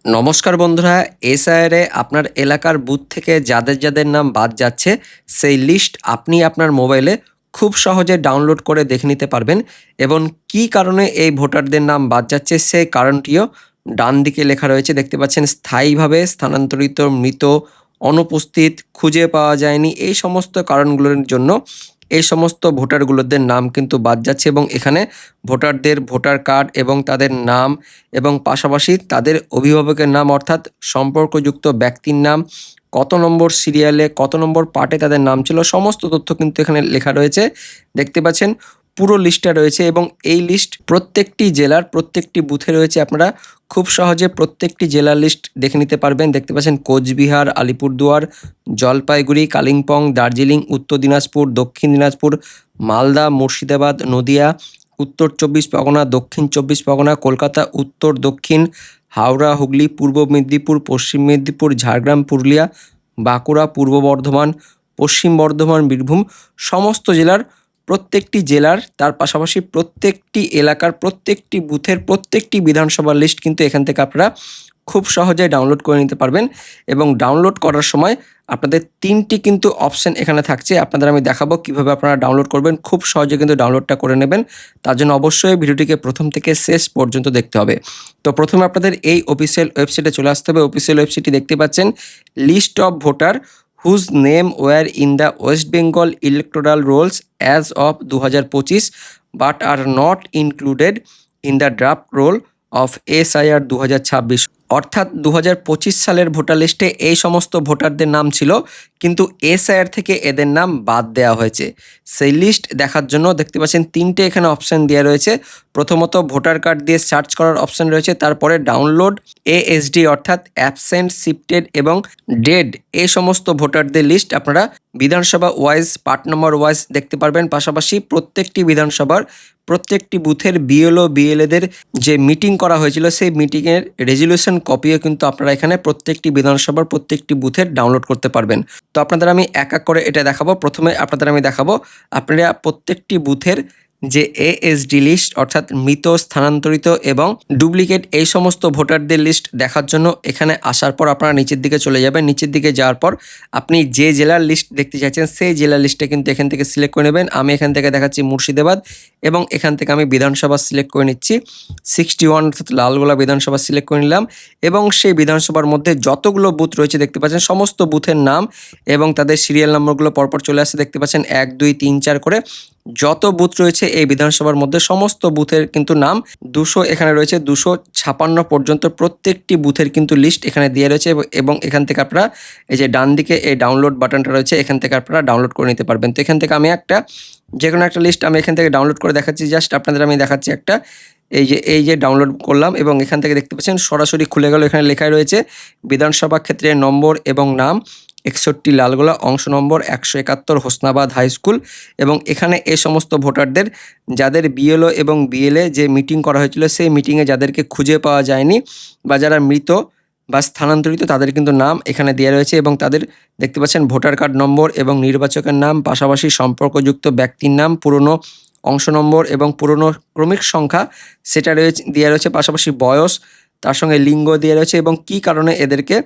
নমস্কার বন্ধুরা, এসআইআরে আপনার এলাকার বুথ থেকে যাদের যাদের নাম বাদ যাচ্ছে সেই লিস্ট আপনি আপনার মোবাইলে খুব সহজে ডাউনলোড করে দেখে নিতে পারবেন এবং কী কারণে এই ভোটারদের নাম বাদ যাচ্ছে সেই কারণটিও ডান দিকে লেখা রয়েছে। দেখতে পাচ্ছেন স্থায়ীভাবে স্থানান্তরিত, মৃত, অনুপস্থিত, খুঁজে পাওয়া যায়নি, এই সমস্ত কারণগুলোর জন্য এই সমস্ত ভোটারগুলোদের নাম কিন্তু বাদ যাচ্ছে এবং এখানে ভোটারদের ভোটার কার্ড এবং তাদের নাম এবং পাশাপাশি তাদের অভিভাবকের নাম অর্থাৎ সম্পর্কযুক্ত ব্যক্তির নাম, কত নম্বর সিরিয়ালে কত নম্বর পার্টে তাদের নাম ছিল, সমস্ত তথ্য কিন্তু এখানে লেখা রয়েছে। দেখতে পাচ্ছেন পুরো লিস্টটা রয়েছে এবং এই লিস্ট প্রত্যেকটি জেলার প্রত্যেকটি বুথে রয়েছে। আপনারা খুব সহজে প্রত্যেকটি জেলার লিস্ট দেখে নিতে পারবেন। দেখতে পাচ্ছেন কোচবিহার, আলিপুরদুয়ার, জলপাইগুড়ি, কালিম্পং, দার্জিলিং, উত্তর দিনাজপুর, দক্ষিণ দিনাজপুর, মালদা, মুর্শিদাবাদ, নদিয়া, উত্তর 24 পরগনা, দক্ষিণ 24 পরগনা, কলকাতা, উত্তর দক্ষিণ, হাওড়া, হুগলি, পূর্ব মেদিনীপুর, পশ্চিম মেদিনীপুর, ঝাড়গ্রাম, পুরুলিয়া, বাঁকুড়া, পূর্ব বর্ধমান, পশ্চিম বর্ধমান, বীরভূম, সমস্ত জেলার প্রত্যেকটি জেলার তার পাশাপাশি প্রত্যেকটি এলাকার প্রত্যেকটি বুথের প্রত্যেকটি বিধানসভার লিস্ট কিন্তু এখান থেকে আপনারা খুব সহজে ডাউনলোড করে নিতে পারবেন এবং ডাউনলোড করার সময় আপনাদের 3টি কিন্তু অপশন এখানে থাকছে। আপনাদের আমি দেখাবো কিভাবে আপনারা ডাউনলোড করবেন, খুব সহজে কিন্তু ডাউনলোডটা করে নেবেন। তার জন্য অবশ্যই ভিডিওটিকে প্রথম থেকে শেষ পর্যন্ত দেখতে হবে। তো প্রথমে আপনাদের এই অফিসিয়াল ওয়েবসাইটে চলে আসতে হবে। অফিসিয়াল ওয়েবসাইটটি দেখতে পাচ্ছেন, list of voter whose name were in the West Bengal electoral rolls as of 2025 but are not included in the draft roll of SIR 2026। অর্থাৎ 2025 সালের ভোটার লিস্টে এই সমস্ত ভোটারদের নাম ছিল, কিন্তু এসআইআর থেকে এদের নাম বাদ দেওয়া হয়েছে। সেই লিস্ট দেখার জন্য দেখতে পাচ্ছেন 3টে এখানে অপশান দেওয়া রয়েছে। প্রথমত ভোটার কার্ড দিয়ে সার্চ করার অপশান রয়েছে, তারপরে ডাউনলোড এএসডি অর্থাৎ অ্যাবসেন্ট, শিফটেড এবং ডেড এই সমস্ত ভোটারদের লিস্ট আপনারা বিধানসভা ওয়াইজ পার্ট নম্বর ওয়াইজ দেখতে পারবেন। পাশাপাশি প্রত্যেকটি বিধানসভার প্রত্যেকটি বুথের বিএলও বিএলএদের যে মিটিং করা হয়েছিল সেই মিটিংয়ের রেজলিউশন কপিও কিন্তু আপনারা এখানে প্রত্যেকটি বিধানসভার প্রত্যেকটি বুথের ডাউনলোড করতে পারবেন। তো আপনাদের আমি এক এক করে এটা দেখাবো। প্রথমে আপনাদের আমি দেখাবো আপনারা প্রত্যেকটি বুথের যে এএসডি লিস্ট অর্থাৎ মৃত, স্থানান্তরিত এবং ডুপ্লিকেট এই সমস্ত ভোটারদের লিস্ট দেখার জন্য এখানে আসার পর আপনারা নিচের দিকে চলে যাবেন। নিচের দিকে যাওয়ার পর আপনি যে জেলার লিস্ট দেখতে চাইছেন সেই জেলার লিস্টটা কিন্তু এখান থেকে সিলেক্ট করে নেবেন। আমি এখান থেকে দেখাচ্ছি মুর্শিদাবাদ এবং এখান থেকে আমি বিধানসভা সিলেক্ট করে নিচ্ছি 61 অর্থাৎ লালগোলা বিধানসভা সিলেক্ট করে নিলাম এবং সেই বিধানসভার মধ্যে যতগুলো বুথ রয়েছে দেখতে পাচ্ছেন সমস্ত বুথের নাম এবং তাদের সিরিয়াল নম্বরগুলো পরপর চলে আসছে। দেখতে পাচ্ছেন 1 2 3 4 করে যত বুথ রয়েছে এই বিধানসভার মধ্যে সমস্ত বুথের কিন্তু নাম 200 এখানে রয়েছে, 256 পর্যন্ত প্রত্যেকটি বুথের কিন্তু লিস্ট এখানে দিয়ে রয়েছে এবং এখান থেকে আপনারা এই যে ডান দিকে এই ডাউনলোড বাটনটা রয়েছে এখান থেকে আপনারা ডাউনলোড করে নিতে পারবেন। তো এখান থেকে আমি যে কোনো একটা লিস্ট আমি এখান থেকে ডাউনলোড করে দেখাচ্ছি। জাস্ট আপনাদের আমি দেখাচ্ছি একটা, এই যে ডাউনলোড করলাম এবং এখান থেকে দেখতে পাচ্ছেন সরাসরি খুলে গেল। এখানে লেখাই রয়েছে বিধানসভা ক্ষেত্রের নম্বর এবং নাম 61 লালগোলা, অংশ নম্বর 171 হোসনাবাদ হাই স্কুল এবং এখানে এই সমস্ত ভোটারদের যাদের বিএলও এবং বিএলএ যে মিটিং করা হয়েছিল সেই মিটিংয়ে যাদেরকে খুঁজে পাওয়া যায়নি বা যারা মৃত বা স্থানান্তরিত তাদের কিন্তু নাম এখানে দেওয়া রয়েছে এবং তাদের দেখতে পাচ্ছেন ভোটার কার্ড নম্বর এবং নির্বাচকের নাম, পাশাপাশি সম্পর্কযুক্ত ব্যক্তির নাম, পুরনো অংশ নম্বর এবং পুরনো ক্রমিক সংখ্যা সেটা দেওয়া রয়েছে, পাশাপাশি বয়স, তার সঙ্গে লিঙ্গ দেওয়া রয়েছে এবং কী কারণে এদেরকে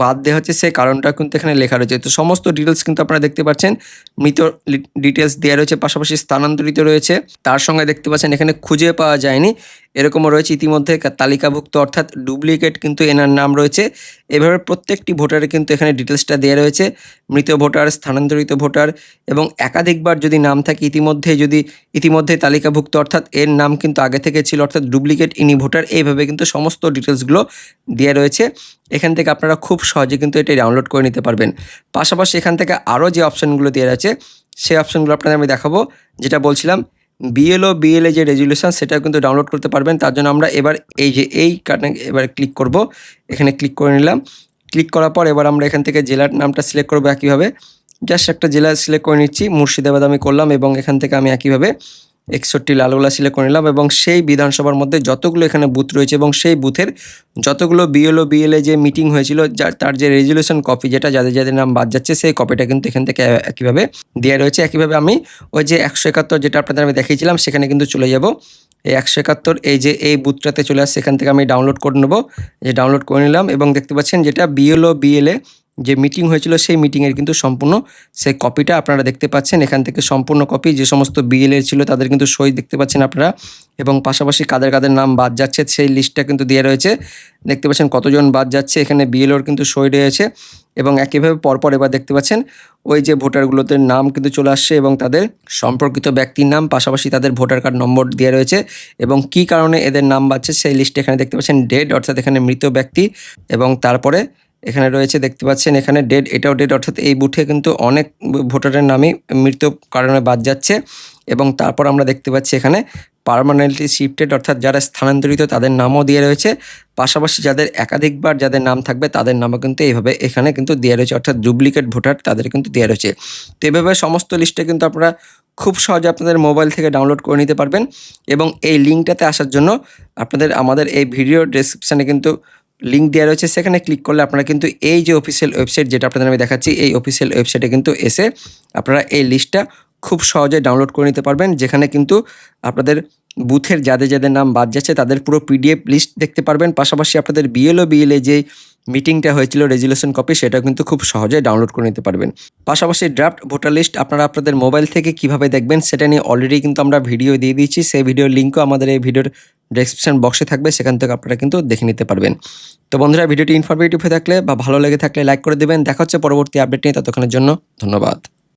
বাদ দেওয়া হচ্ছে সেই কারণটা কিন্তু এখানে লেখা রয়েছে। তো সমস্ত ডিটেলস কিন্তু আপনারা দেখতে পাচ্ছেন, মৃত ডিটেলস দেওয়া রয়েছে, পাশাপাশি স্থানান্তরিত রয়েছে, তার সঙ্গে দেখতে পাচ্ছেন এখানে খুঁজে পাওয়া যায়নি এরকমও রয়েছে, ইতিমধ্যে তালিকাভুক্ত অর্থাৎ ডুপ্লিকেট কিন্তু এনার নাম রয়েছে। এভাবে প্রত্যেকটি ভোটারের কিন্তু এখানে ডিটেলসটা দেওয়া রয়েছে, মৃত ভোটার, স্থানান্তরিত ভোটার এবং একাধিকবার যদি নাম থাকে ইতিমধ্যে তালিকাভুক্ত অর্থাৎ এর নাম কিন্তু আগে থেকে ছিল অর্থাৎ ডুপ্লিকেট ইনি ভোটার, এইভাবে কিন্তু সমস্ত ডিটেলসগুলো দেওয়া রয়েছে। এখান থেকে আপনারা খুব সহজে কিন্তু এটা ডাউনলোড করে নিতে পারবেন। পাশাপাশি এখান থেকে আরও যে অপশানগুলো দেওয়া আছে সেই অপশানগুলো আপনাদের আমি দেখাবো। যেটা বলছিলাম বিএলও বিএলএ যে রেজলিউশন সেটাও কিন্তু ডাউনলোড করতে পারবেন। তার জন্য আমরা এবার এই কার্ডে এবার ক্লিক করব, এখানে ক্লিক করে নিলাম। ক্লিক করার পর এবার আমরা এখান থেকে জেলার নামটা সিলেক্ট করবো একইভাবে। জাস্ট একটা জেলা সিলেক্ট করে নিচ্ছি, মুর্শিদাবাদ আমি করলাম এবং এখান থেকে আমি একইভাবে 61 লালগোলা সিলেক্ট করে নিলাম এবং সেই বিধানসভার মধ্যে যতগুলো এখানে বুথ রয়েছে এবং সেই বুথের যতগুলো বিএলও বিএলএ যে মিটিং হয়েছিল তার যে রেজুলেশন কপি যেটা যাদের যাদের নাম বাদ যাচ্ছে সেই কপিটা কিন্তু এখান থেকে একইভাবে দেওয়া রয়েছে। একইভাবে আমি ওই যে 171 যেটা আপনাদের আমি দেখিয়েছিলাম সেখানে কিন্তু চলে যাব। এই 171 এই যে এই বুথটাতে চলে আসছে, এখান থেকে আমি ডাউনলোড করে নেব। যে ডাউনলোড করে নিলাম এবং দেখতে পাচ্ছেন যেটা বিএলও বিএলএ যে মিটিং হয়েছিল সেই মিটিংয়ের কিন্তু সম্পূর্ণ সেই কপিটা আপনারা দেখতে পাচ্ছেন। এখান থেকে সম্পূর্ণ কপি যে সমস্ত বিএলএ ছিল তাদের কিন্তু সই দেখতে পাচ্ছেন আপনারা, এবং পাশাপাশি কাদের কাদের নাম বাদ যাচ্ছে সেই লিস্টটা কিন্তু দেওয়া রয়েছে। দেখতে পাচ্ছেন কতজন বাদ যাচ্ছে, এখানে বিএলওর কিন্তু সই রয়েছে এবং একইভাবে পরপর এবার দেখতে পাচ্ছেন ওই যে ভোটারগুলোতে নাম কিন্তু চলে আসছে এবং তাদের সম্পর্কিত ব্যক্তির নাম, পাশাপাশি তাদের ভোটার কার্ড নম্বর দেওয়া রয়েছে এবং কী কারণে এদের নাম বাড়ছে সেই লিস্টে এখানে দেখতে পাচ্ছেন ডেড, অর্থাৎ এখানে মৃত ব্যক্তি, এবং তারপরে এখানে রয়েছে দেখতে পাচ্ছেন এখানে ডেড, এটাও ডেড, অর্থাৎ এই বুথে কিন্তু অনেক ভোটারের নামই মৃত কারণে বাদ যাচ্ছে। এবং তারপর আমরা দেখতে পাচ্ছি এখানে পার্মানেন্টলি শিফটেড, অর্থাৎ যারা স্থানান্তরিত তাদের নামও দিয়ে রয়েছে, পাশাপাশি যাদের একাধিকবার যাদের নাম থাকবে তাদের নামও কিন্তু এইভাবে এখানে কিন্তু দেওয়া রয়েছে, অর্থাৎ ডুপ্লিকেট ভোটার তাদের কিন্তু দেওয়া রয়েছে। তো এইভাবে সমস্ত লিস্টে কিন্তু আপনারা খুব সহজে আপনাদের মোবাইল থেকে ডাউনলোড করে নিতে পারবেন। এবং এই লিঙ্কটাতে আসার জন্য আপনাদের আমাদের এই ভিডিও ডেসক্রিপশানে কিন্তু লিঙ্ক দেওয়া রয়েছে, সেখানে ক্লিক করলে আপনারা কিন্তু এই যে অফিসিয়াল ওয়েবসাইট যেটা আপনাদের আমি দেখাচ্ছি এই অফিসিয়াল ওয়েবসাইটে কিন্তু এসে আপনারা এই লিস্টটা খুব সহজে ডাউনলোড করে নিতে পারবেন, যেখানে কিন্তু আপনাদের বুথের যাদের যাদের নাম বাদ যাচ্ছে তাদের পুরো পিডিএফ লিস্ট দেখতে পারবেন, পাশাপাশি আপনাদের বিএলও বিএলএ যে মিটিংটা হয়েছিল রেজুলেশন কপি সেটাও কিন্তু খুব সহজে ডাউনলোড করে নিতে পারবেন। পাশাপাশি ড্রাফট ভোটার লিস্ট আপনারা আপনাদের মোবাইল থেকে কিভাবে দেখবেন সেটা নিয়ে অলরেডি কিন্তু আমরা ভিডিও দিয়ে দিয়েছি, সেই ভিডিওর লিঙ্কও আমাদের এই ভিডিওর ডেসক্রিপশন বক্সে থাকবে, সেখান থেকে আপনারা কিন্তু দেখে নিতে পারবেন। তো বন্ধুরা, ভিডিওটি ইনফরমেটিভ হয়ে থাকলে বা ভালো লেগে থাকলে লাইক করে দেবেন। দেখা হচ্ছে পরবর্তী আপডেট নিয়ে, ততক্ষণের জন্য ধন্যবাদ।